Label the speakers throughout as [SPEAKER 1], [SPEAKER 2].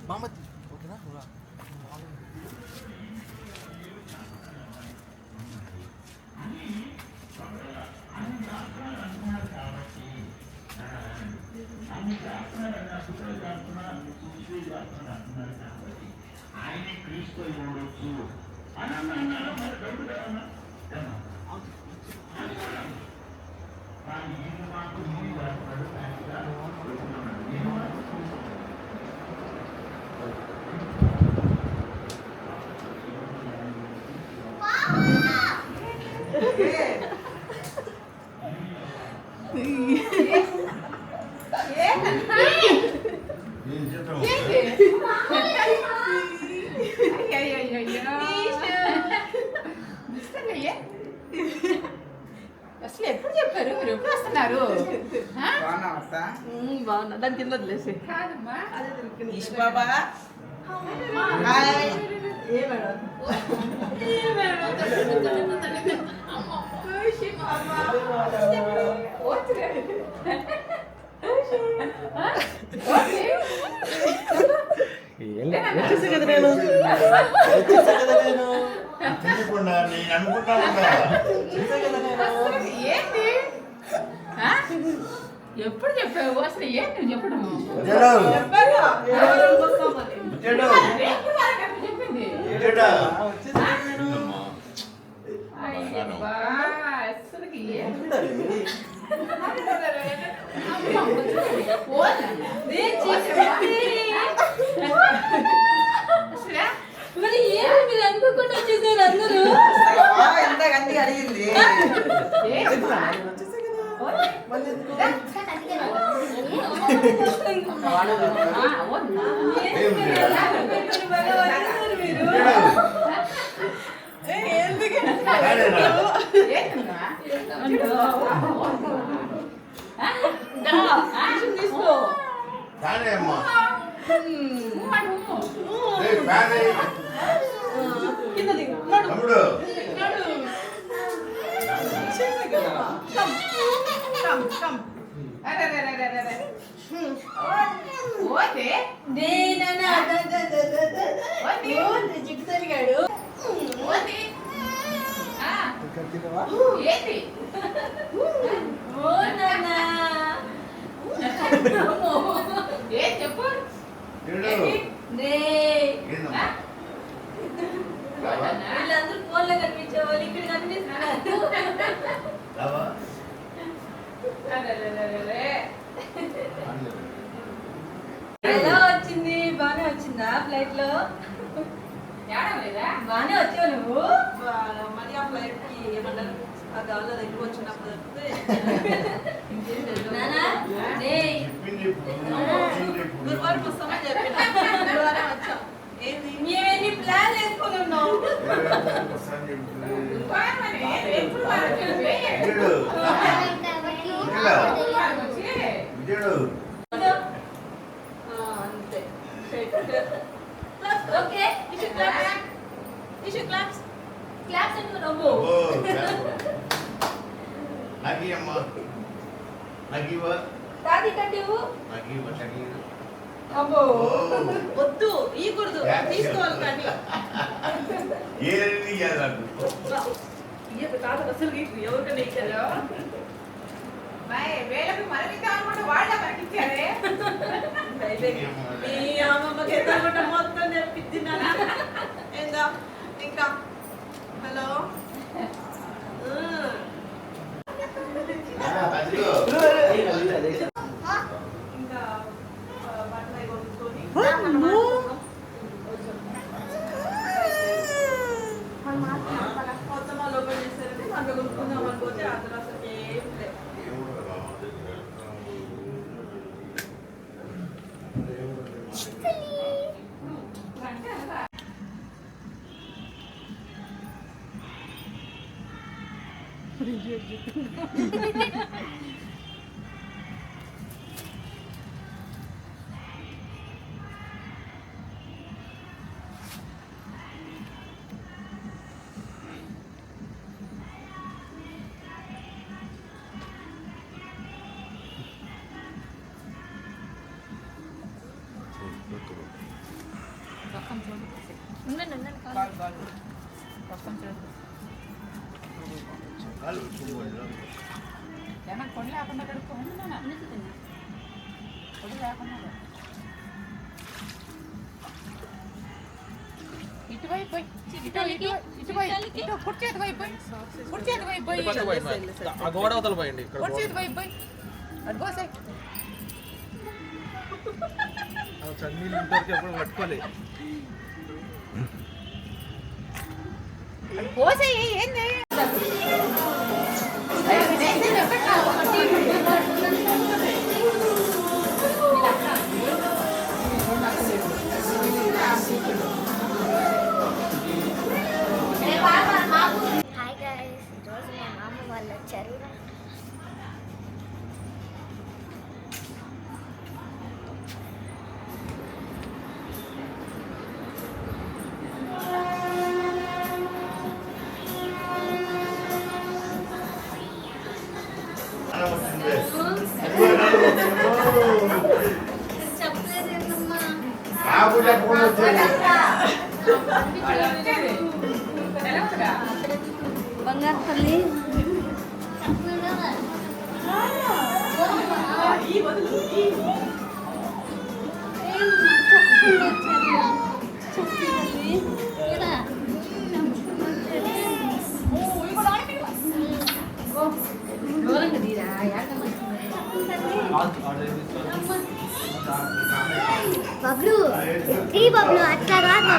[SPEAKER 1] బామ్మతి ఓకేనా
[SPEAKER 2] ఆయన క్రీస్తు ఉండొచ్చు అని మాకు
[SPEAKER 3] అసలు ఎప్పుడు చెప్పారు మీరు ఎప్పుడు వస్తున్నారు
[SPEAKER 4] బాగున్నా దాని కింద వదిలేసి
[SPEAKER 3] కాదమ్మా
[SPEAKER 4] వచ్చేసా కదా నేను
[SPEAKER 3] ఏంటి ఎప్పుడు చెప్పావు అసలు ఏంటి నువ్వు చెప్పడం చెప్పింది అసలుకి
[SPEAKER 4] మరి ఏమి మీరు అనుకోకుండా వచ్చేసారు అందరూ
[SPEAKER 5] ఎంత గంది అడిగింది
[SPEAKER 3] చెప్పు
[SPEAKER 4] వీళ్ళందరూ ఫోన్లో కనిపించేవాళ్ళు ఇక్కడ కనిపిస్తున్నారు ఎలా వచ్చింది బానే వచ్చిందా ఫ్లైట్ లో బానే వచ్చావు నువ్వు
[SPEAKER 5] మరి ఆ ఫ్లైట్ కి ఏమన్నారు ఆ గాల్లో దగ్గర వచ్చినప్పుడు గురువారం వస్తామని చెప్పిన గురువారం వచ్చాం
[SPEAKER 4] మేమేమి ప్లాన్ వేసుకొని ఉన్నాం
[SPEAKER 5] అంతే
[SPEAKER 4] ఓకే క్లాప్స్ అంటే నవ్వు తాది కట్టివు అబ్బో
[SPEAKER 5] వద్దు ఈ కూడదు తీసుకోవాలి కానీ కాదు అసలు ఎవరికైనా ఇచ్చారు
[SPEAKER 3] వేళకు మనకి కాకుండా వాళ్ళ మనకి ఇచ్చారే
[SPEAKER 5] మీ అమ్మమ్మకి ఎంత మొత్తం నేర్పింది ఏందా ఇంకా హలో ఇంకా బట్టలు కొనుక్కొని కొత్త మాల్ ఓపెన్ చేస్తారంటే మనకు కొనుక్కుందాం అనుకోతే అసలు అసలు ఏం లేదు
[SPEAKER 3] ఏమన్నా కొన్ని లేకుండా కడుక్కోండి పొడి లేకుండా ఇటువైపు పోయి కుర్చేతి వైపు
[SPEAKER 1] ఆ గోడ అవతల పోయండి ఇక్కడ
[SPEAKER 3] అడుగోసే
[SPEAKER 1] చన్నీళ్ళు ఇంతవరకు ఎప్పుడు పట్టుకోలే
[SPEAKER 3] పోసే ఏంది
[SPEAKER 6] హాయ్ గైస్, ఈరోజు మా మామ వాళ్ళు వచ్చారు. చెప్పలేదేంటమ్మా, బంగారు తల్లి బబ్లు ఈ బబ్లు అట్లా రాదు.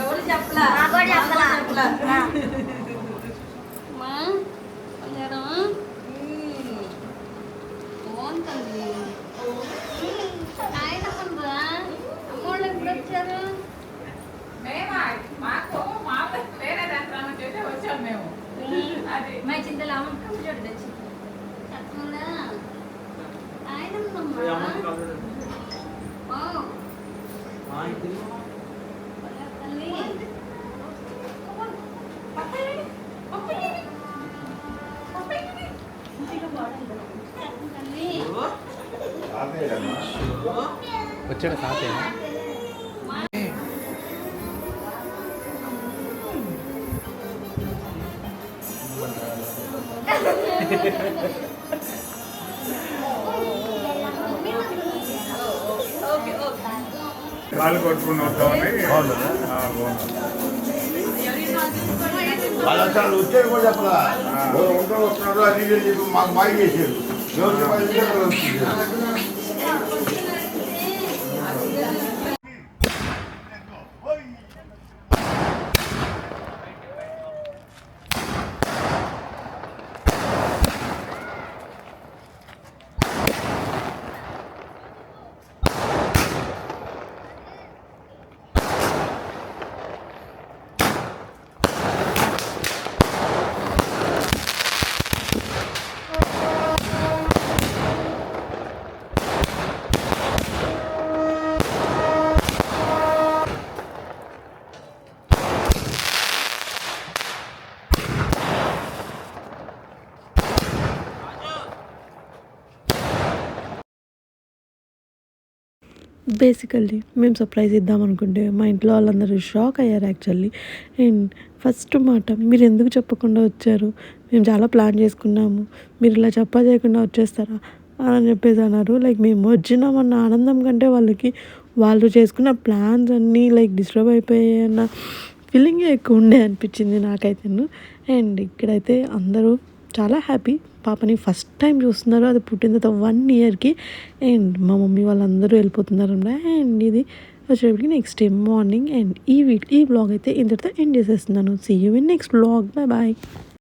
[SPEAKER 5] ఎవరు చెప్పలా
[SPEAKER 6] బాగుంటుంది. ఆయన అమ్మోళ్ళు ఎప్పుడు వచ్చారు?
[SPEAKER 3] మాకు వేరే దాంట్లో చేస్తే వచ్చాం మేము అది
[SPEAKER 5] మా చింతలు అమ్మ చూడు తెచ్చి
[SPEAKER 6] చెప్పకుండా ఆయన
[SPEAKER 1] వచ్చాడు తాతయ్య
[SPEAKER 2] కాలు కొట్టుకుని వస్తామని
[SPEAKER 7] వాళ్ళు అసలు వచ్చేది కూడా చెప్పలా ఉంటూ వస్తున్నారు అది ఇది అని చెప్పి మాకు మాయ చేశారు
[SPEAKER 8] బేసికల్లీ మేము సర్ప్రైజ్ ఇద్దాం అనుకుంటే మా ఇంట్లో వాళ్ళందరూ షాక్ అయ్యారు యాక్చువల్లీ. అండ్ ఫస్ట్ మాట, మీరు ఎందుకు చెప్పకుండా వచ్చారు, మేము చాలా ప్లాన్ చేసుకున్నాము, మీరు ఇలా చేయకుండా వచ్చేస్తారా అని చెప్పేసి అన్నారు. లైక్ మేము వచ్చినామన్న ఆనందం కంటే వాళ్ళకి వాళ్ళు చేసుకున్న ప్లాన్స్ అన్నీ లైక్ డిస్టర్బ్ అయిపోయాయి అన్న ఫీలింగే ఎక్కువ ఉండే అనిపించింది నాకైతేను. అండ్ ఇక్కడైతే అందరూ చాలా హ్యాపీ, పాపని ఫస్ట్ టైం చూస్తున్నారు, అది పుట్టిన తర్వాత 1 yearకి. అండ్ మా మమ్మీ వాళ్ళందరూ వెళ్ళిపోతున్నారు అన్నమాట. అండ్ ఇది వచ్చేటప్పటికి నెక్స్ట్ డే మార్నింగ్. అండ్ ఈ వ్లాగ్ అయితే ఇంతటితో ఎండ్ చేసేస్తున్నాను. See you in next vlog. Bye bye.